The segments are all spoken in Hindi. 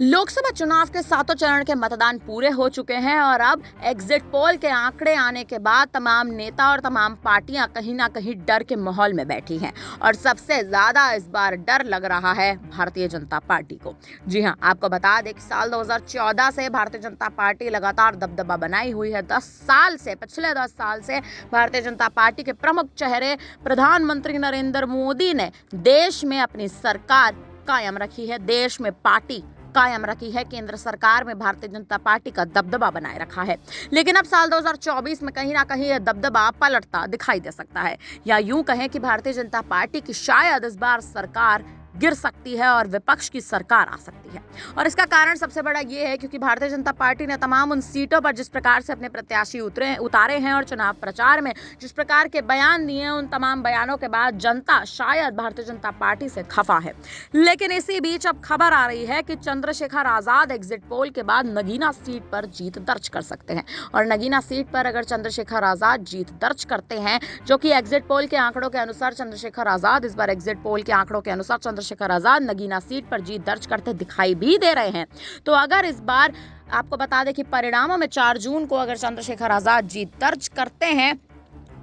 लोकसभा चुनाव के सातों चरण के मतदान पूरे हो चुके हैं और अब एग्जिट पोल के आंकड़े आने के बाद तमाम नेता और तमाम पार्टियां कहीं ना कहीं डर के माहौल में बैठी हैं और सबसे ज्यादा इस बार डर लग रहा है भारतीय जनता पार्टी को। जी हां, आपको बता दें कि साल 2014 से भारतीय जनता पार्टी लगातार दबदबा बनाई हुई है। पिछले 10 साल से भारतीय जनता पार्टी के प्रमुख चेहरे प्रधानमंत्री नरेंद्र मोदी ने देश में अपनी सरकार कायम रखी है, देश में पार्टी कायम रखी है, केंद्र सरकार में भारतीय जनता पार्टी का दबदबा बनाए रखा है। लेकिन अब साल 2024 में कहीं ना कहीं यह दबदबा पलटता दिखाई दे सकता है, या यूं कहें कि भारतीय जनता पार्टी की शायद इस बार सरकार गिर सकती है और विपक्ष की सरकार आ सकती है। और इसका कारण सबसे बड़ा ये है क्योंकि भारतीय जनता पार्टी ने तमाम उन सीटों पर जिस प्रकार से अपने प्रत्याशी उतारे हैं और चुनाव प्रचार में जिस प्रकार के बयान दिए हैं, उन तमाम बयानों के बाद जनता शायद भारतीय जनता पार्टी से खफा है। लेकिन इसी बीच अब खबर आ रही है कि चंद्रशेखर आजाद एग्जिट पोल के बाद नगीना सीट पर जीत दर्ज कर सकते हैं। और नगीना सीट पर अगर चंद्रशेखर आजाद जीत दर्ज करते हैं, जो कि एग्जिट पोल के आंकड़ों के अनुसार चंद्रशेखर आजाद इस बार एग्जिट पोल के आंकड़ों के अनुसार चंद्रशेखर आजाद नगीना सीट पर जीत दर्ज करते दिखाई भी दे रहे हैं। तो अगर इस बार आपको बता दें कि परिणामों में 4 जून को अगर चंद्रशेखर आजाद जीत दर्ज करते हैं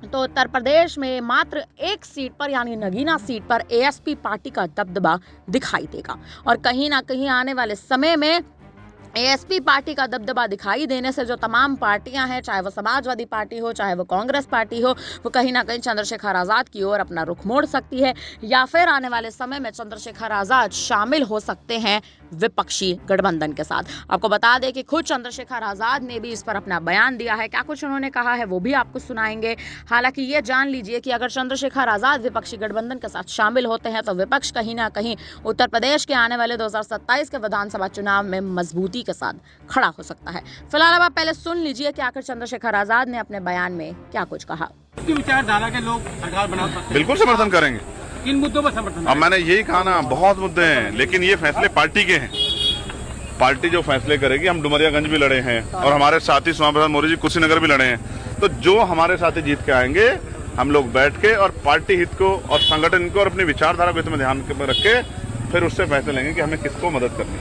तो उत्तर प्रदेश में मात्र एक सीट पर यानी नगीना सीट पर एएसपी पार्टी का दबदबा दिखाई देगा। और कहीं ना कहीं आने वाले समय में एएसपी पार्टी का दबदबा दिखाई देने से जो तमाम पार्टियां हैं, चाहे वो समाजवादी पार्टी हो, चाहे वो कांग्रेस पार्टी हो, वो कहीं ना कहीं चंद्रशेखर आजाद की ओर अपना रुख मोड़ सकती है, या फिर आने वाले समय में चंद्रशेखर आजाद शामिल हो सकते हैं विपक्षी गठबंधन के साथ। आपको बता दें कि खुद चंद्रशेखर आजाद ने भी इस पर अपना बयान दिया है। क्या कुछ उन्होंने कहा है वो भी आपको सुनाएंगे। हालांकि ये जान लीजिए कि अगर चंद्रशेखर आजाद विपक्षी गठबंधन के साथ शामिल होते हैं तो विपक्ष कहीं ना कहीं उत्तर प्रदेश के आने वाले 2027 के विधानसभा चुनाव में मजबूती के साथ खड़ा हो सकता है। फिलहाल अब आप पहले सुन लीजिए कि आखिर चंद्रशेखर आजाद ने अपने बयान में क्या कुछ कहा। विचारधारा के लोग सरकार बना सकते हैं। बिल्कुल समर्थन करेंगे। किन मुद्दों पर समर्थन? अब मैंने यही कहा ना, बहुत मुद्दे हैं, लेकिन ये फैसले पार्टी के हैं। पार्टी जो फैसले करेगी। हम डुमरियागंज भी लड़े हैं और हमारे साथी श्यामा प्रसाद मौर्य जी कुशीनगर भी लड़े हैं। तो जो हमारे साथी जीत के आएंगे, हम लोग बैठ के और पार्टी हित को और संगठन को और अपनी विचारधारा को इसमें ध्यान में रख के फिर उससे फैसले लेंगे कि हमें किसको मदद करनी है।